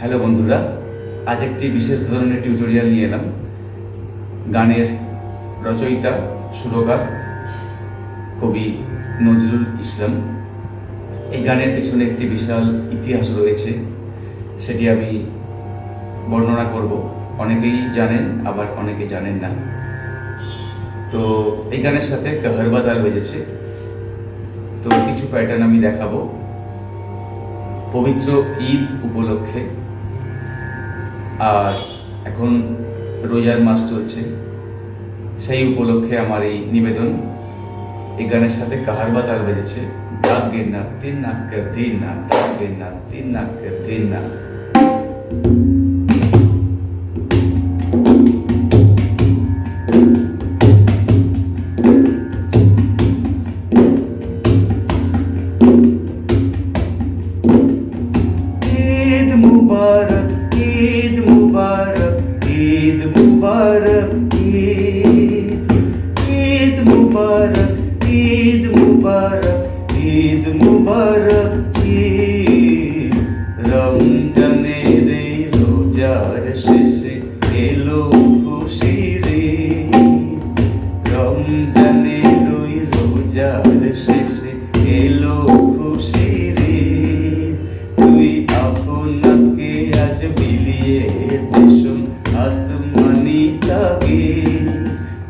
Hello বন্ধুরা, আজ একটি বিশেষ ধরনের টিউটোরিয়াল নিয়ে এলাম। গানের রচয়িতা, সুরকার কবি নজরুল ইসলাম। এই গানের পেছনে একটি বিশাল ইতিহাস রয়েছে, সেটি আমি বর্ণনা করব। অনেকেই জানেন, আবার অনেকে জানেন না। তো এই গানের সাথে কাহারবা তাল বেজেছে। তো কিছু প্যাটার্ন আমি দেখাবো পবিত্র ঈদ উপলক্ষে। আর এখন রোজার মাস চলছে, সেই উপলক্ষে আমার এই নিবেদন। এই গানের সাথে কাহারবা তাল বেজেছে। দাগে না তিন নাক দিন না, দাগে না তিন নাক দিন না। ঈদ মুবারক, ঈদ মুবারক, ঈদ মুবারক, ঈদ মুবারক, ঈদ মুবারক, ঈদ মুবারক, ঈদ। রমজানের এই রোজার শেষে এলো খুশির ঈদ। রমজানের ওই রোজার শেষে এলো খুশির ঈদ। তুই আপনাকে আজ বিলিয়ে দেশম আসমানি তাগিদ।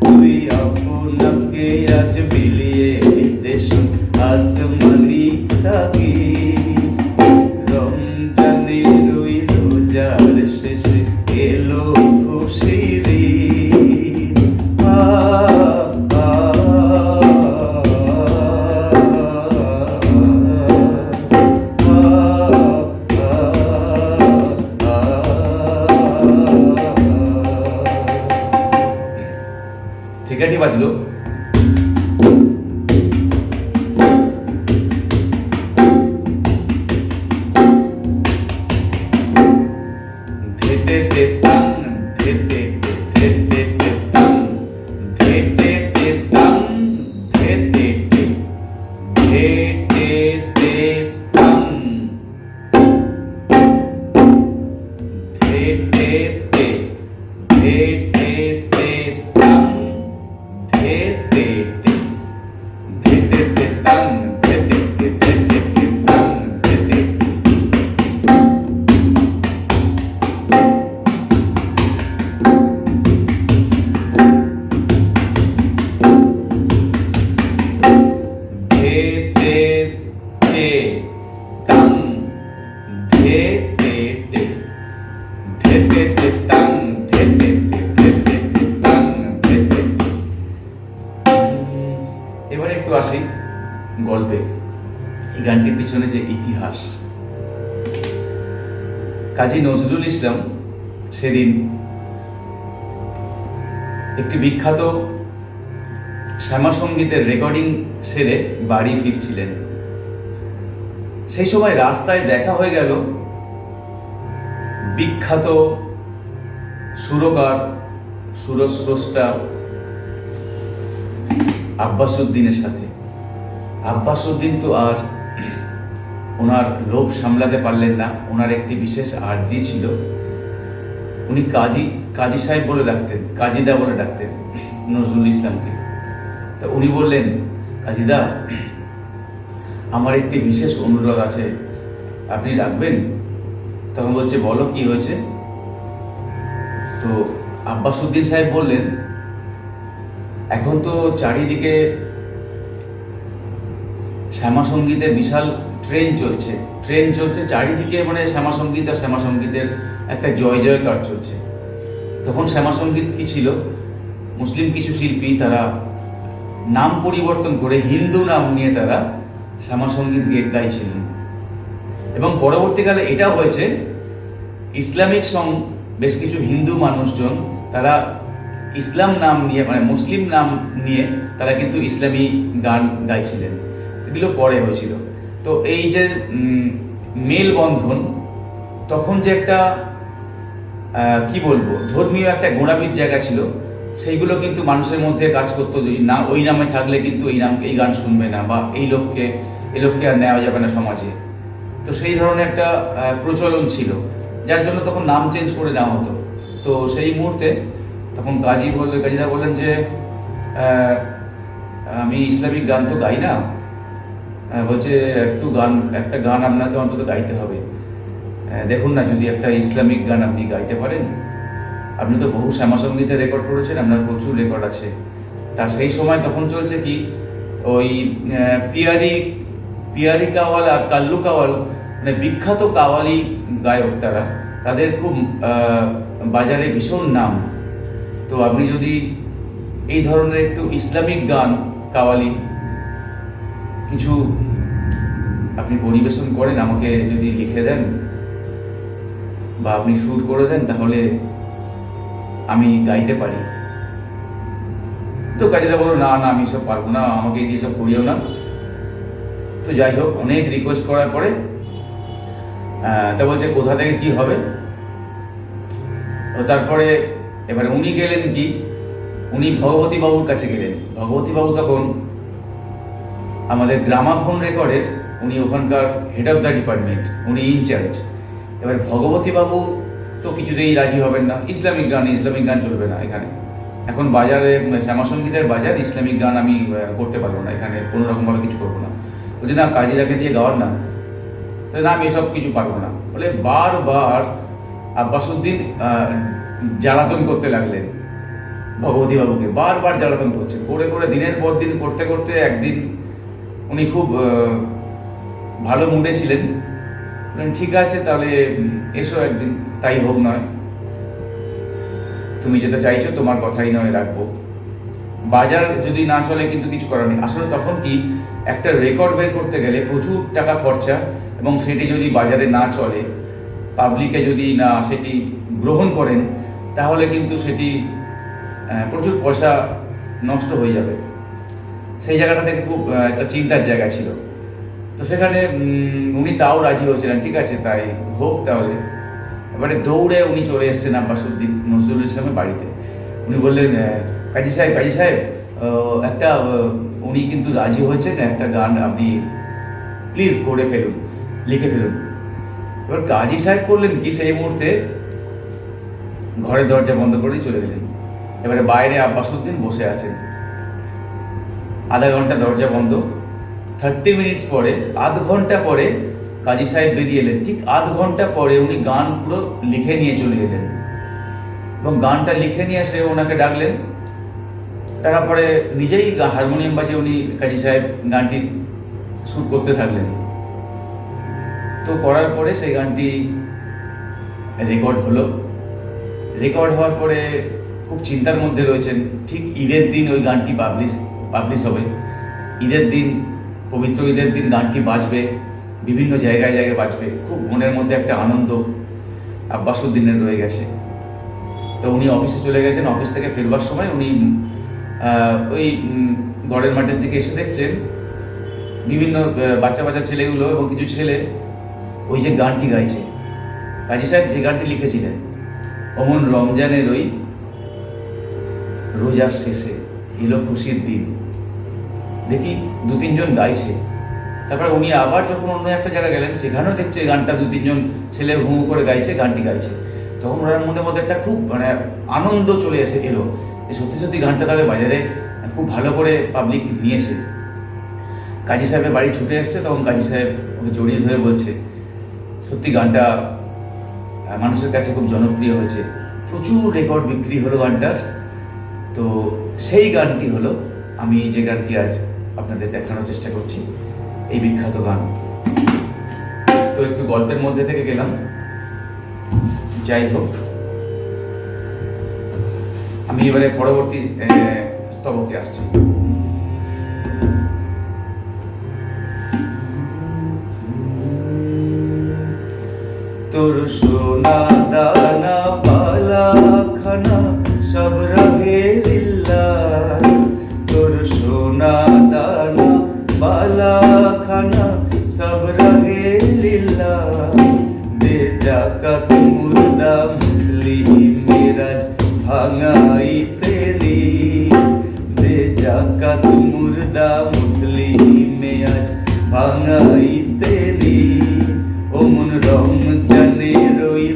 তুই আপনাকে আজ বিলিয়ে দেশম আসমানি তাগিদ। রমজানের ওই রোজার শেষে এলো খুশির ঈদ। ঠিকাটি বাজলো। ধেতে তে তাং, ধেতে তে ধেতে তে তাং, ধেতে তে তাং, ধেতে তে, ধেতে তে তাং, ধেতে তে, ধেতে তে তাং, ধেতে তে, ধেতে তে তাং, ধেতে তে, ধেতে তে তাং, ধেতে তে। ধেতে তে তাং, ধেতে তে, ধেতে তে তাং, ধেতে তে, ধেতে তে তাং, ধেতে তে। এবারে একটু আসি গল্পে। এই গানটির পিছনে যে ইতিহাস, কাজী নজরুল ইসলাম সেদিন একটি বিখ্যাত শ্যামা সঙ্গীতের রেকর্ডিং সেরে বাড়ি ফিরছিলেন। সেই সময় রাস্তায় দেখা হয়ে গেল বিখ্যাত সুরকার, সুরস্রষ্টা আব্বাস উদ্দিনের সাথে। আব্বাস উদ্দিন তো আর ওনার লোভ সামলাতে পারলেন না। ওনার একটি বিশেষ আর্জি ছিল। উনি কাজী সাহেব বলে ডাকতেন, কাজীদা বলে ডাকতেন নজরুল ইসলামকে। তা উনি বললেন, কাজীদা, আমার একটি বিশেষ অনুরোধ আছে, আপনি রাখবেন? তখন বলছে, বলো কি হয়েছে। তো আব্বাস উদ্দিন সাহেব বললেন, এখন তো চারিদিকে শ্যামা সঙ্গীতের বিশাল ট্রেন চলছে চারিদিকে, মানে শ্যামা সঙ্গীত আর শ্যামা সঙ্গীতের একটা জয় জয়কার চলছে। তখন শ্যামা সঙ্গীত কি ছিল, মুসলিম কিছু শিল্পী তারা নাম পরিবর্তন করে হিন্দু নাম নিয়ে তারা শ্যামা সঙ্গীত গাইছিলেন। এবং পরবর্তীকালে এটা হয়েছে ইসলামিক সং, বেশ কিছু হিন্দু মানুষজন তারা ইসলাম নাম নিয়ে, মানে মুসলিম নাম নিয়ে তারা কিন্তু ইসলামী গান গাইছিলেন। এগুলো পরে হয়েছিল। তো এই যে মেলবন্ধন, তখন যে একটা কি বলবো, ধর্মীয় একটা গোঁড়ামির জায়গা ছিল, সেইগুলো কিন্তু মানুষের মধ্যে কাজ করতো। না ওই নামে থাকলে কিন্তু এই গান শুনবে না, বা এই লোককে আর নেওয়া যাবে না সমাজে। তো সেই ধরনের একটা প্রচলন ছিল। যার জন্য তখন নাম চেঞ্জ করে নেওয়া হতো। তো সেই মুহূর্তে তখন কাজীদা বললেন যে আমি ইসলামিক গান তো গাই না, বলছে একটা গান আপনাকে অন্তত গাইতে হবে, দেখুন না যদি একটা ইসলামিক গান আপনি গাইতে পারেন, আপনি তো বহু শ্যামাসঙ্গীতের রেকর্ড করেছেন, আপনার প্রচুর রেকর্ড আছে। তার সেই সময় তখন চলছে কি ওই পিয়ারি কাওয়াল আর কাল্লু কাওয়াল, মানে বিখ্যাত কাওয়ালি গায়ক তাদের খুব বাজারে ভীষণ নাম। তো আপনি যদি এই ধরনের একটু ইসলামিক গান কাওয়ালি কিছু আপনি পরিবেশন করেন, আমাকে যদি লিখে দেন বা আপনি সুর করে দেন, তাহলে আমি গাইতে পারি। তো কাজীদা বললো না না আমি সব পারবো না, আমাকে এই দিয়ে সব করিও না। তো যাই হোক, অনেক রিকোয়েস্ট করার পরে তা বলছে কোথা থেকে কি হবে। তারপরে এবারে উনি গেলেন কি, উনি ভগবতী বাবুর কাছে গেলেন। ভগবতী বাবু তখন আমাদের গ্রামাফোন রেকর্ডের উনি ওখানকার হেড অফ দ্য ডিপার্টমেন্ট, উনি ইনচার্জ। এবার ভগবতী বাবু তো কিছুতেই রাজি হবেন না, ইসলামিক গান চলবে না এখানে, এখন বাজারে শ্যামাসঙ্গীতের বাজার, ইসলামিক গান আমি করতে পারবো না, এখানে কোনো রকমভাবে কিছু করবো না। বলছে না কাজীদাকে দিয়ে গাওয়ার না, তাহলে না আমি এসব কিছু পারবো না বলে বারবার আব্বাসউদ্দিন জ্বালাতন করতে লাগলেন ভগবতী বাবুকে, বারবার জ্বালাতন করছে, করে করে দিনের পর দিন করতে করতে একদিন উনি খুব ভালো মুডে ছিলেন, ঠিক আছে তাহলে এসো একদিন, তাই হোক নয়, তুমি যেটা চাইছো তোমার কথাই নয় রাখবো, বাজার যদি না চলে কিন্তু কিছু করার নেই। আসলে তখন কি একটা রেকর্ড বের করতে গেলে প্রচুর টাকা খরচা, এবং সেটি যদি বাজারে না চলে, পাবলিকে যদি না সেটি গ্রহণ করেন, তাহলে কিন্তু সেটি প্রচুর পয়সা নষ্ট হয়ে যাবে। সেই জায়গাটা থেকে খুব একটা চিন্তার জায়গা ছিল। তো সেখানে উনি তাও রাজি হয়েছিলেন, ঠিক আছে তাই হোক তাহলে। এবারে দৌড়ে উনি চলে এসছেন আব্বাসউদ্দিন নজরুল ইসলামের বাড়িতে। উনি বললেন কাজী সাহেব একটা উনি কিন্তু রাজি হয়েছেন, একটা গান আপনি প্লিজ করে ফেলুন, লিখে ফেলুন। এবার কাজী সাহেব করলেন কি, সেই মুহূর্তে ঘরের দরজা বন্ধ করেই চলে গেলেন। এবারে বাইরে আব্বাসউদ্দিন বসে আছেন, আধা ঘন্টা দরজা বন্ধ, 30 মিনিটস পরে, আধ ঘন্টা পরে কাজী সাহেব বেরিয়ে এলেন। ঠিক আধ ঘন্টা পরে উনি গান পুরো লিখে নিয়ে চলে এলেন, এবং গানটা লিখে নিয়ে এসে ওনাকে ডাকলেন। তারপরে নিজেই হারমোনিয়াম বাজিয়ে উনি কাজী সাহেব গানটি শুট করতে থাকলেন। তো করার পরে সেই গানটি রেকর্ড হলো। রেকর্ড হওয়ার পরে খুব চিন্তার মধ্যে রয়েছেন, ঠিক ঈদের দিন ওই গানটি পাবলিশ হবে, ঈদের দিন, পবিত্র ঈদের দিন গানটি বাজবে, বিভিন্ন জায়গায় বাজবে। খুব মনের মধ্যে একটা আনন্দ আব্বাসউদ্দিনের রয়ে গেছে। তো উনি অফিসে চলে গেছেন, অফিস থেকে ফেরবার সময় উনি ওই গড়ের মাঠের দিকে এসে দেখছেন বিভিন্ন বাচ্চা ছেলেগুলো এবং কিছু ছেলে ওই যে গানটি গাইছে, কাজী সাহেব যে গানটি লিখেছিলেন, অমন রমজানের ওই রোজার শেষে এলো খুশির দিন, দেখি 2-3 জন গাইছে। তারপরে উনি আবার যখন অন্য একটা জায়গায় গেলেন, সেখানেও দেখছে গানটা 2-3 জন ছেলে হু করে গাইছে, গানটি গাইছে। তখন ওনার মধ্যে একটা খুব আনন্দ চলে এলো যে সত্যি গানটা তাহলে বাজারে খুব ভালো করে পাবলিক নিয়েছে। কাজী সাহেবের বাড়ি ছুটে এসছে, তখন কাজী সাহেব ওকে জড়িয়ে ধরে বলছে সত্যি গানটা মানুষের কাছে খুব জনপ্রিয় হয়েছে, প্রচুর রেকর্ড বিক্রি হলো গানটার। তো সেই গানটি হলো আমি যে গানটি আজ আপনাদের দেখানোর চেষ্টা করছি, এই বিখ্যাত গান। তো একটু গল্পের মধ্যে থেকে গেলাম, যাই হোক আমি এবারে পরবর্তী স্তবকে আসছি। তোর সোনা দানা পালা খানা সব রহে লিল্লাহ, তোর সোনা দানা পালা খানা সব রহে লিল্লাহ, দে জাকাত মুর্দা মুসলিম মিরাজ ভাঙাই তেরি, দে জাকাত মুর্দা মুসলিম আজ ভাঙাই তেরি, ওমন রমজানের ওই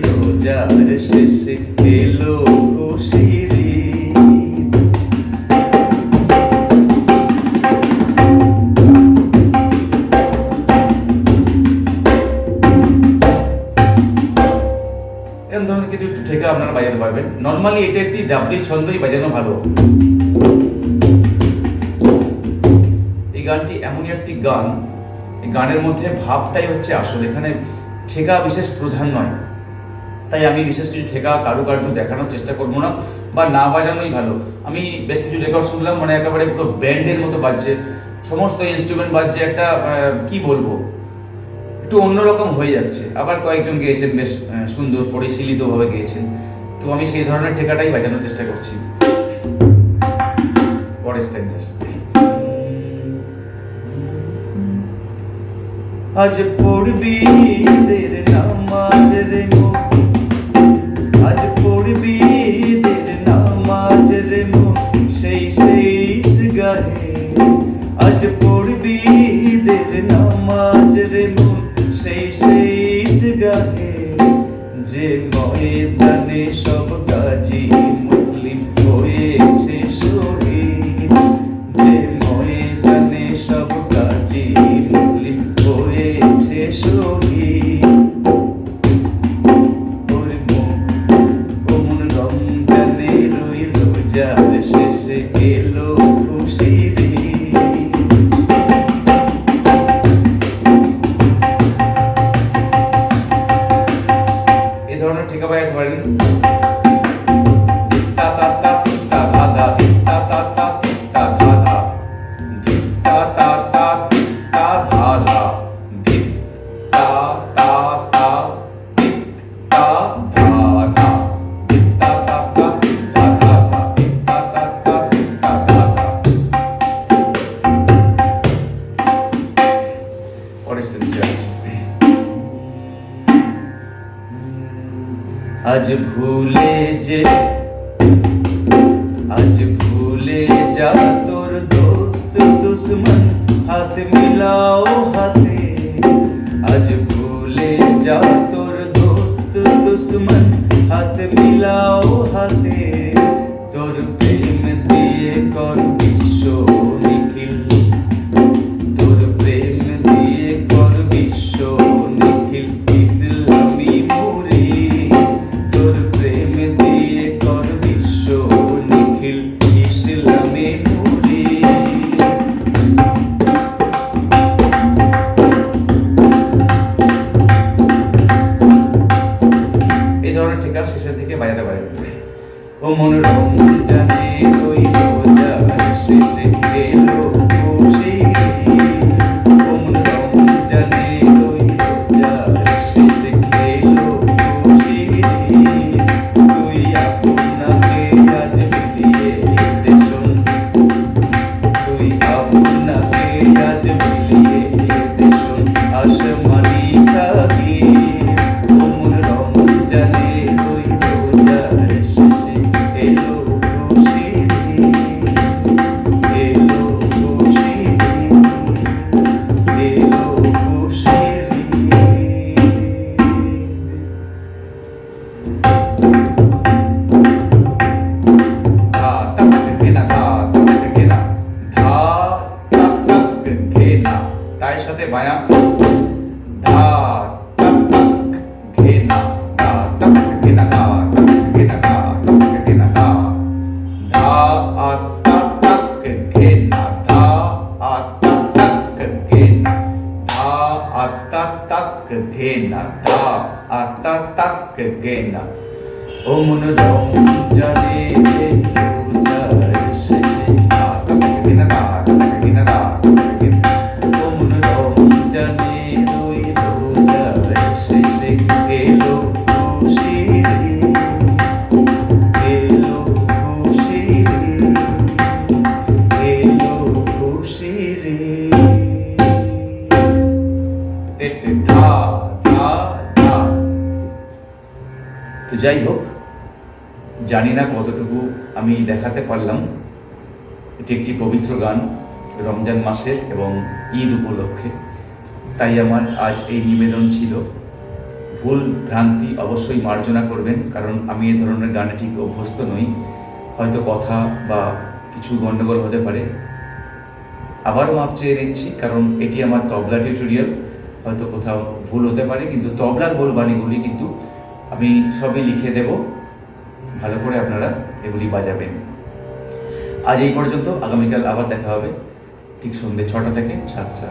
এরকম ধরনের কিছু একটু ঠেকা আপনারা বাজাতে পারবেন। নর্মালি এটা একটি ডাবলি ছন্দই বাজানো ভালো। এই গানটি এমনই একটি গান, এই গানের মধ্যে ভাবটাই হচ্ছে আসল, এখানে ঠেকা বিশেষ প্রধান নয়। তাই আমি বিশেষ কিছু ঠেকা কারুকার্য দেখানোর চেষ্টা করবো না, বা না বাজানোই ভালো। আমি বেশ কিছু রেকর্ড শুনলাম, মানে একেবারে পুরো ব্যান্ডের মতো বাজছে, সমস্ত ইনস্ট্রুমেন্ট বাজছে, একটা কি বলবো, একটু অন্যরকম হয়ে যাচ্ছে। আবার কয়েকজন গেয়েছেন বেশ সুন্দর পরিশীলিতভাবে গেয়েছেন, তো আমি সেই ধরনের ঠেকাটাই বাজানোর চেষ্টা করছি। পরের স্ট্যান্ডার্ড। আজ পড়বি ঈদের নামাজ রে মো, আজ পড়বি ঈদের নামাজ রে মো, সেই ঈদগাহে। আজ পড়বি ঈদের নামাজ রে মো, সেই ঈদগাহে। যে ময়দানে সব গাজী মুসলিম হয়েছে শহীদ, যে ময়দানে সব গাজী মুসলিম হয়েছে শহীদ। ওমন রমজানের ওই রোজার শেষে এলো খুশির ঈদ। এই ধরনের ঠেকা বাজাতে পারেন। আজ ভুলে যে, আজ ভুলে যা তোর দোস্ত দুশ্মন, হাত মিলাও হাতে। আজ ভুলে যা তোর দোস্ত দুশ্মন, হাত মিলাও হাতে। তোর প্রেম দিয়ে কর বিশ্ব নিখিল, তোর প্রেম দিয়ে কর বিশ্ব নিখিল ইসলামী মুরি। তোর প্রেম দিয়ে কর বিশ্ব নিখিল ইসলামী মুরি। এই ধরনের ঠেকা শেষের দিকে বাজাতে পারে। ও মন রমজানে ওই রোজার শেষে এলো খুশির ঈদ। ও মন রমজানে ওই রোজার শেষে এলো খুশির ঈদ। তুই আপনাকে আজ মিলিয়ে দেশন, তুই আপনাকে আজ মিলিয়ে দেশন আসমানি তাগির। ও মন রমজানে ওই রোজার শেষে এলো খুশির ঈদ, এলো খুশির ঈদ, এলো খুশির ঈদ। ধা তক ঘেনা, ধা তক ঘেনা, ধা তক ঘেনা, তাই সাথে বায়া। ধা তক ঘেনা, ধা তক ঘেনা, ধা তক ঘেনা, ধা তক ঘেনা, ধা। ধা আতা তক ঘেনা, ধা আতা তক ঘেনা, ধা আতা তক ঘেনা, ধা আতা তক ঘেনা। ও মন রমজানে রোজার শেষে, ধা তক ঘেনা, ধা তক ঘেনা, ধা তক ঘেনা। ও মন রমজানে ওই রোজার শেষে এলো খুশির ঈদ, এলো খুশির ঈদ, এলো খুশির ঈদ। ধা ধা ধা। তো যাই হোক, জানি না কতটুকু আমি দেখাতে পারলাম। এটি একটি পবিত্র গান রমজান মাসের এবং ঈদ উপলক্ষে, তাই আমার আজ এই নিবেদন ছিল। ভুল ভ্রান্তি অবশ্যই মার্জনা করবেন, কারণ আমি এই ধরনের গানে ঠিক অভ্যস্ত নই। হয়তো কথা বা কিছু গণ্ডগোল হতে পারে। আবারও মাপ চেয়ে নিচ্ছি, কারণ এটি আমার তবলা টিউটোরিয়াল, হয়তো কোথাও ভুল হতে পারে, কিন্তু তবলার বোলবাণীগুলি কিন্তু আমি সবই লিখে দেব, ভালো করে আপনারা এগুলি বাজাবেন। আজ এই পর্যন্ত, আগামীকাল আবার দেখা হবে ঠিক সন্ধ্যে 6টা থেকে 7টা।